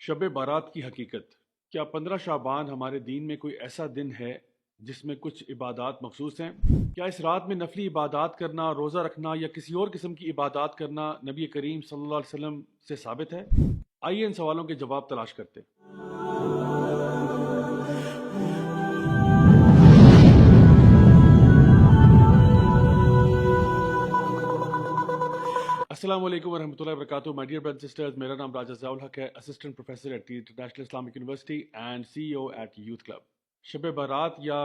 शब बारात की हकीकत। क्या 15 शाबान हमारे दीन में कोई ऐसा दिन है जिसमें कुछ इबादात मखसूस हैं? क्या इस रात में नफली इबादात करना, रोज़ा रखना या किसी और किस्म की इबादात करना नबी करीम सल्लल्लाहु अलैहि वसल्लम से साबित है? आइए इन सवालों के जवाब तलाश करते हैं। अस्सलाम वालेकुम वरहमतुल्लाहि वबरकातुहू। माय डियर ब्रदर्स सिस्टर्स, मेरा नाम राजा ज़ियाउल हक है, assistant professor at the international Islamic university and CEO at youth club. Shab Barat या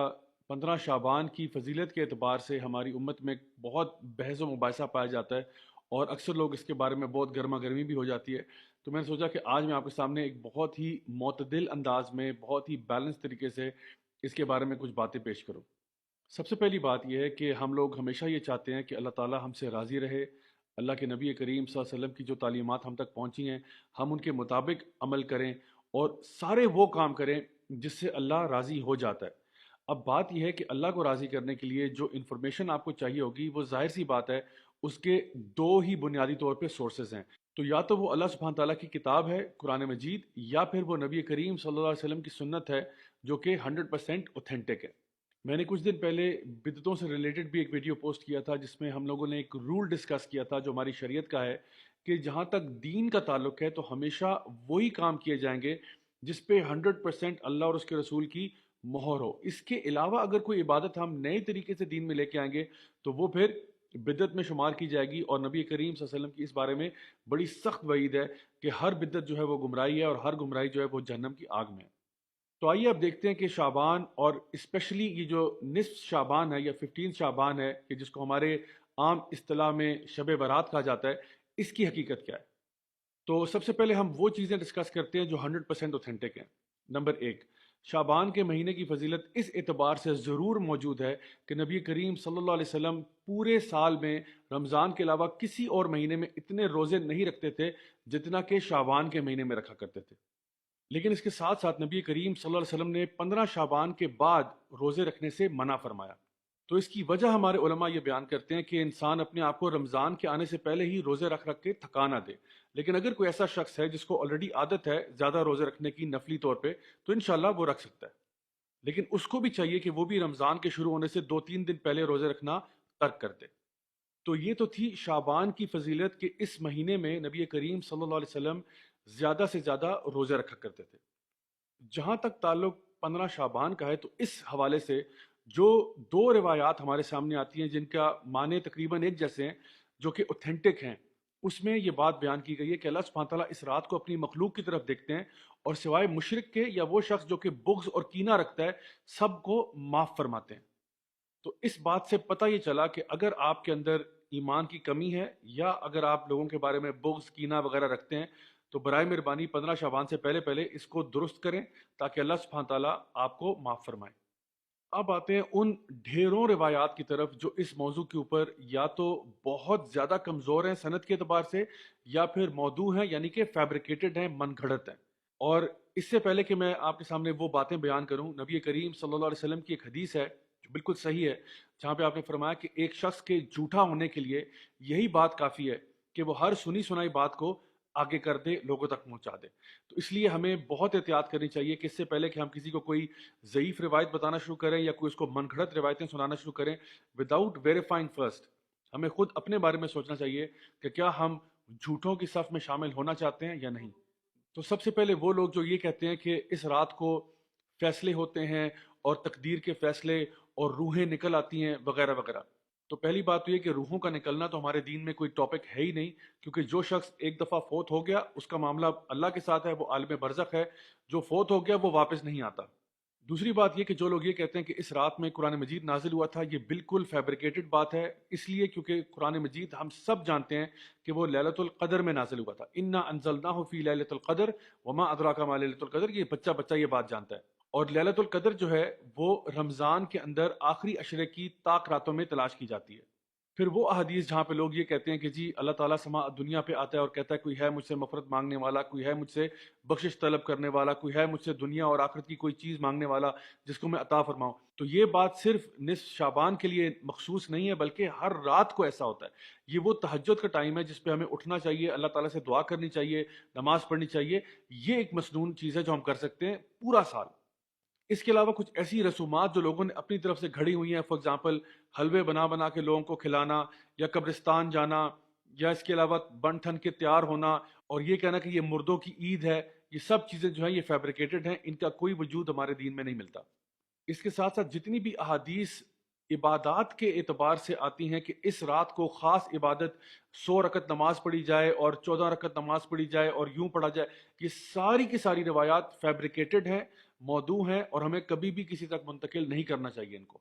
15 शाबान की फजीलत के अतबार से हमारी उम्मत में बहुत बहस व मुबाहिसा पाया जाता है और अक्सर लोग इसके बारे में बहुत गर्मा गर्मी भी हो जाती है। तो मैंने सोचा कि आज मैं आपके सामने एक बहुत ही मोतदिल अंदाज में, बहुत ही बैलेंस तरीके से इसके बारे में कुछ बातें पेश करूँ। सबसे पहली बात यह है कि हम लोग हमेशा ये चाहते हैं कि अल्लाह ताला हमसे राज़ी रहे, अल्लाह के नबी करीम सल्लल्लाहु अलैहि वसल्लम की जो तालीमात हम तक पहुँची हैं हम उनके मुताबिक अमल करें और सारे वो काम करें जिससे अल्लाह राज़ी हो जाता है। अब बात यह है कि अल्लाह को राज़ी करने के लिए जो इन्फॉर्मेशन आपको चाहिए होगी वो ज़ाहिर सी बात है, उसके दो ही बुनियादी तौर पे सोर्सेज हैं। तो या तो वो अल्लाह सुब्हान ताला की किताब है कुरान मजीद, या फिर वो नबी करीम सल्लल्लाहु अलैहि वसल्लम की सुन्नत है जो कि 100% ऑथेंटिक है। मैंने कुछ दिन पहले बिदतों से रिलेटेड भी एक वीडियो पोस्ट किया था जिसमें हम लोगों ने एक रूल डिस्कस किया था जो हमारी शरीयत का है कि जहाँ तक दीन का ताल्लुक है तो हमेशा वही काम किए जाएंगे जिस पे 100% अल्लाह और उसके रसूल की मोहर हो। इसके अलावा अगर कोई इबादत हम नए तरीके से दीन में लेके आएंगे तो वो फिर बिदत में शुमार की जाएगी और नबी करीम सल्लल्लाहु अलैहि वसल्लम की इस बारे में बड़ी सख्त वईद है कि हर बिदत जो है वो गुमराही है और हर गुमराही जो है वो जहन्नम की आग में है। तो आइए अब देखते हैं कि शाबान और स्पेशली ये जो निस्फ शाबान है या 15 शाबान है कि जिसको हमारे आम इस्तिलाह में शब बारात कहा जाता है, इसकी हकीकत क्या है। तो सबसे पहले हम वो चीज़ें डिस्कस करते हैं जो 100% ऑथेंटिक हैं। नंबर एक, शाबान के महीने की फजीलत इस एतबार से ज़रूर मौजूद है कि नबी करीम सल्लल्लाहु अलैहि वसल्लम पूरे साल में रमज़ान के अलावा किसी और महीने में इतने रोज़े नहीं रखते थे जितना कि शाबान के महीने में रखा करते थे। लेकिन इसके साथ साथ नबी करीम सल्लल्लाहु अलैहि वसल्लम ने 15 शाबान के बाद रोज़े रखने से मना फरमाया। तो इसकी वजह हमारे उलमा ये बयान करते हैं कि इंसान अपने आप को रमज़ान के आने से पहले ही रोज़े रख रख के थका ना दे। लेकिन अगर कोई ऐसा शख्स है जिसको ऑलरेडी आदत है ज़्यादा रोज़े रखने की नफली तौर पे, तो इंशाल्लाह वो रख सकता है। लेकिन उसको भी चाहिए कि वो भी रमज़ान के शुरू होने से 2-3 दिन पहले रोज़े रखना तर्क कर दे। तो ये तो थी शाबान की फजीलत कि इस महीने में नबी करीम सल्लल्लाहु अलैहि वसल्लम ज़्यादा से ज़्यादा रोज़े रखा करते थे। जहाँ तक ताल्लुक 15 शाबान का है तो इस हवाले से जो दो रिवायात हमारे सामने आती हैं जिनका माने तकरीबन एक जैसे हैं, जो कि ऑथेंटिक हैं, उसमें ये बात बयान की गई है कि अल्लाह सुब्हान तआला इस रात को अपनी मखलूक की तरफ देखते हैं और सिवाय मुशरिक के या वो शख्स जो कि बुग़्ज़ और कीना रखता है, सबको माफ़ फरमाते हैं। तो इस बात से पता ये चला कि अगर आपके अंदर ईमान की कमी है या अगर आप लोगों के बारे में बुग़्ज़ कीना वगैरह रखते हैं तो बराए मेहरबानी 15 शाबान से पहले पहले इसको दुरुस्त करें ताकि अल्लाह सुब्हान ताला आपको माफ़ फरमाए। अब आते हैं उन ढेरों रिवायात की तरफ जो इस मौजू के ऊपर या तो बहुत ज़्यादा कमज़ोर हैं सनद के अतबार से या फिर मौदू हैं यानी कि फैब्रिकेटेड हैं, मन घड़त हैं। और इससे पहले कि मैं आपके सामने वो बातें बयान करूं, नबी करीम सल्लल्लाहु अलैहि वसल्लम की एक हदीस है जो बिल्कुल सही है, जहां पे आपने फरमाया कि एक शख्स के झूठा होने के लिए यही बात काफ़ी है कि वो हर सुनी सुनाई बात को आगे कर दे, लोगों तक पहुंचा दे। तो इसलिए हमें बहुत एहतियात करनी चाहिए कि इससे पहले कि हम किसी को कोई ज़ईफ़ रिवायत बताना शुरू करें या कोई उसको मनगढ़ंत रिवायतें सुनाना शुरू करें विदाउट वेरीफाइंग फर्स्ट, हमें खुद अपने बारे में सोचना चाहिए कि क्या हम झूठों की सफ़ में शामिल होना चाहते हैं या नहीं। तो सबसे पहले वो लोग जो ये कहते हैं कि इस रात को फैसले होते हैं और तकदीर के फैसले और रूहें निकल आती हैं वगैरह वगैरह। तो पहली बात तो ये कि रूहों का निकलना तो हमारे दीन में कोई टॉपिक है ही नहीं, क्योंकि जो शख्स एक दफ़ा फोत हो गया उसका मामला अल्लाह के साथ है, वो आलिम बरज़ख है। जो फोत हो गया वो वापस नहीं आता। दूसरी बात ये कि जो लोग ये कहते हैं कि इस रात में कुरान मजीद नाजिल हुआ था, ये बिल्कुल फैब्रिकेटेड बात है। इसलिए क्योंकि कुरान मजीद हम सब जानते हैं कि वो लैलतुल क़द्र में नाजिल हुआ था। इन्ना अंज़लनाहु फ़ी लैलतुल क़द्र वमा अदराका मा लैलतुल क़द्र, ये बच्चा बच्चा ये बात जानता है। और लैलतुल क़द्र जो है वो रमज़ान के अंदर आखिरी अशरे की ताक रातों में तलाश की जाती है। پھر وہ احادیث جہاں پہ لوگ یہ کہتے ہیں کہ جی اللہ تعالیٰ سما دنیا پہ آتا ہے اور کہتا ہے کوئی ہے مجھ سے مغفرت مانگنے والا، کوئی ہے مجھ سے بخشش طلب کرنے والا، کوئی ہے مجھ سے دنیا اور آخرت کی کوئی چیز مانگنے والا جس کو میں عطا فرماؤں. تو یہ بات صرف نصف شعبان کے لیے مخصوص نہیں ہے، بلکہ ہر رات کو ایسا ہوتا ہے. یہ وہ تہجد کا ٹائم ہے جس پہ ہمیں اٹھنا چاہیے، اللہ تعالیٰ سے دعا کرنی چاہیے، نماز پڑھنی چاہیے. یہ ایک مسنون چیز ہے جو ہم کر سکتے ہیں پورا سال. اس کے علاوہ کچھ ایسی رسومات جو لوگوں نے اپنی طرف سے گھڑی ہوئی ہیں، فار ایگزامپل حلوے بنا بنا کے لوگوں کو کھلانا، یا قبرستان جانا، یا اس کے علاوہ بن ٹھن کے تیار ہونا اور یہ کہنا کہ یہ مردوں کی عید ہے، یہ سب چیزیں جو ہیں یہ فیبریکیٹڈ ہیں، ان کا کوئی وجود ہمارے دین میں نہیں ملتا. اس کے ساتھ ساتھ جتنی بھی احادیث عبادات کے اعتبار سے آتی ہیں کہ اس رات کو خاص عبادت 100 رکعت نماز پڑھی جائے اور 14 رکعت نماز پڑھی جائے اور یوں پڑھا جائے، یہ ساری کی ساری روایات فیبریکیٹڈ ہیں، موضوع ہیں، اور ہمیں کبھی بھی کسی تک منتقل نہیں کرنا چاہیے ان کو.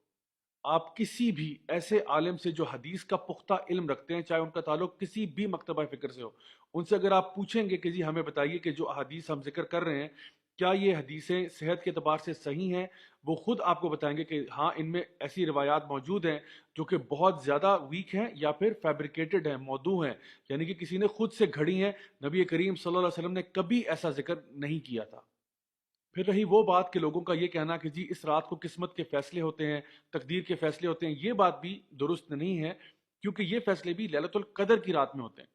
آپ کسی بھی ایسے عالم سے جو حدیث کا پختہ علم رکھتے ہیں، چاہے ان کا تعلق کسی بھی مکتبہ فکر سے ہو، ان سے اگر آپ پوچھیں گے کہ جی ہمیں بتائیے کہ جو احادیث ہم ذکر کر رہے ہیں کیا یہ حدیثیں صحت کے اعتبار سے صحیح ہیں، وہ خود آپ کو بتائیں گے کہ ہاں ان میں ایسی روایات موجود ہیں جو کہ بہت زیادہ ویک ہیں یا پھر فیبریکیٹڈ ہیں، موضوع ہیں، یعنی کہ کسی نے خود سے گھڑی ہیں. نبی کریم صلی اللہ علیہ وسلم نے کبھی ایسا ذکر نہیں کیا تھا. پھر رہی وہ بات کہ لوگوں کا یہ کہنا کہ جی اس رات کو قسمت کے فیصلے ہوتے ہیں، تقدیر کے فیصلے ہوتے ہیں، یہ بات بھی درست نہیں ہے، کیونکہ یہ فیصلے بھی لیلۃ القدر کی رات میں ہوتے ہیں.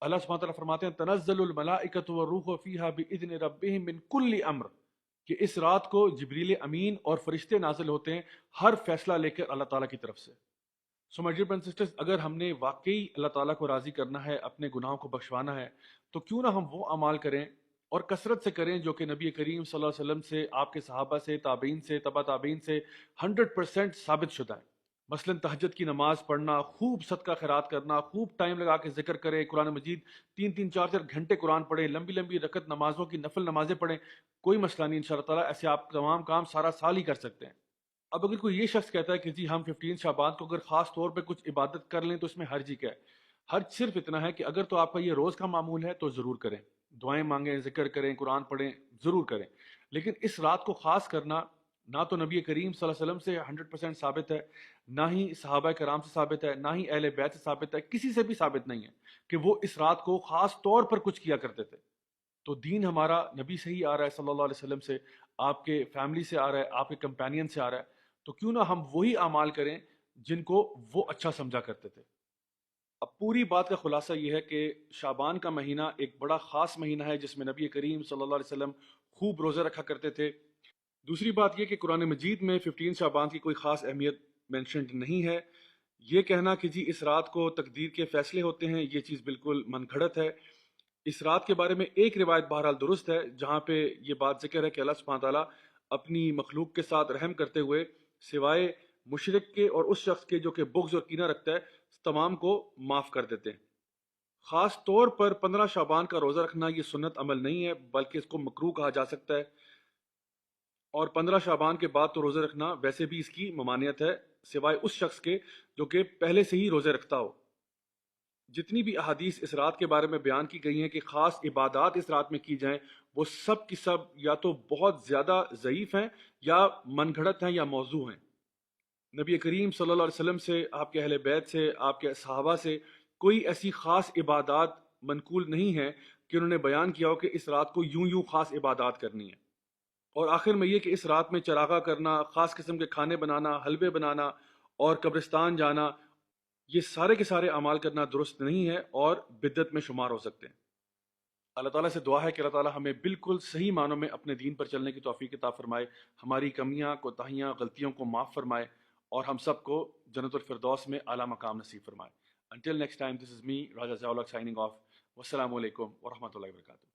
اللہ سبحانہ وتعالیٰ فرماتے ہیں تنزل الملائکۃ والروح فیہا باذن ربہم من کل امر، کہ اس رات کو جبریل امین اور فرشتے نازل ہوتے ہیں ہر فیصلہ لے کر اللہ تعالیٰ کی طرف سے. So my dear brothers and sisters, اگر ہم نے واقعی اللہ تعالیٰ کو راضی کرنا ہے، اپنے گناہوں کو بخشوانا ہے، تو کیوں نہ ہم وہ اعمال کریں اور کثرت سے کریں جو کہ نبی کریم صلی اللہ علیہ وسلم سے، آپ کے صحابہ سے، تابعین سے، تبع تابعین سے 100% ثابت شدہ ہے. مثلاً تہجد کی نماز پڑھنا، خوب صدقہ خیرات کرنا، خوب ٹائم لگا کے ذکر کریں، قرآن مجید 3 3 4 4 گھنٹے قرآن پڑھیں، لمبی لمبی رکعت نمازوں کی نفل نمازیں پڑھیں، کوئی مسئلہ نہیں. انشاءاللہ تعالیٰ ایسے آپ تمام کام سارا سال ہی کر سکتے ہیں. اب اگر کوئی یہ شخص کہتا ہے کہ جی ہم 15 شعبان کو اگر خاص طور پہ کچھ عبادت کر لیں تو اس میں حرج ہی کیا ہے؟ حرج صرف اتنا ہے کہ اگر تو آپ کا یہ روز کا معمول ہے تو ضرور کریں، دعائیں مانگیں، ذکر کریں، قرآن پڑھیں، ضرور کریں. لیکن اس رات کو خاص کرنا نہ تو نبی کریم صلی اللہ علیہ وسلم سے 100% ثابت ہے، نہ ہی صحابہ کرام سے ثابت ہے، نہ ہی اہل بیت سے ثابت ہے، کسی سے بھی ثابت نہیں ہے کہ وہ اس رات کو خاص طور پر کچھ کیا کرتے تھے. تو دین ہمارا نبی سے ہی آ رہا ہے صلی اللہ علیہ وسلم سے، آپ کے فیملی سے آ رہا ہے، آپ کے کمپینین سے آ رہا ہے، تو کیوں نہ ہم وہی اعمال کریں جن کو وہ اچھا سمجھا کرتے تھے. اب پوری بات کا خلاصہ یہ ہے کہ شعبان کا مہینہ ایک بڑا خاص مہینہ ہے جس میں نبی کریم صلی اللہ علیہ وسلم خوب روزے رکھا کرتے تھے. دوسری بات یہ کہ قرآن مجید میں 15 شعبان کی کوئی خاص اہمیت مینشنڈ نہیں ہے. یہ کہنا کہ جی اس رات کو تقدیر کے فیصلے ہوتے ہیں، یہ چیز بالکل من گھڑت ہے. اس رات کے بارے میں ایک روایت بہرحال درست ہے جہاں پہ یہ بات ذکر ہے کہ اللہ سبحانہ تعالیٰ اپنی مخلوق کے ساتھ رحم کرتے ہوئے سوائے مشرک کے اور اس شخص کے جو کہ بغض اور کینہ رکھتا ہے تمام کو معاف کر دیتے ہیں. خاص طور پر 15 شعبان کا روزہ رکھنا یہ سنت عمل نہیں ہے بلکہ اس کو مکروہ کہا جا سکتا ہے، اور 15 شعبان کے بعد تو روزہ رکھنا ویسے بھی اس کی ممانعت ہے سوائے اس شخص کے جو کہ پہلے سے ہی روزے رکھتا ہو. جتنی بھی احادیث اس رات کے بارے میں بیان کی گئی ہیں کہ خاص عبادات اس رات میں کی جائیں، وہ سب کی سب یا تو بہت زیادہ ضعیف ہیں یا من گھڑت ہیں یا موضوع ہیں. نبی کریم صلی اللہ علیہ وسلم سے، آپ کے اہل بیت سے، آپ کے صحابہ سے کوئی ایسی خاص عبادات منقول نہیں ہے کہ انہوں نے بیان کیا ہو کہ اس رات کو یوں یوں خاص عبادات کرنی ہے. اور آخر میں یہ کہ اس رات میں چراغاں کرنا، خاص قسم کے کھانے بنانا، حلوے بنانا اور قبرستان جانا، یہ سارے کے سارے اعمال کرنا درست نہیں ہے اور بدعت میں شمار ہو سکتے ہیں. اللہ تعالیٰ سے دعا ہے کہ اللہ تعالیٰ ہمیں بالکل صحیح معنوں میں اپنے دین پر چلنے کی توفیق عطا فرمائے، ہماری کمیاں، کوتاہیاں، غلطیوں کو معاف فرمائے اور ہم سب کو جنت الفردوس میں اعلیٰ مقام نصیب فرمائے. Until next time, this is me, Raja Zawlak, signing off. Wassalamu alaikum wa rahmatullahi wa barakatuh.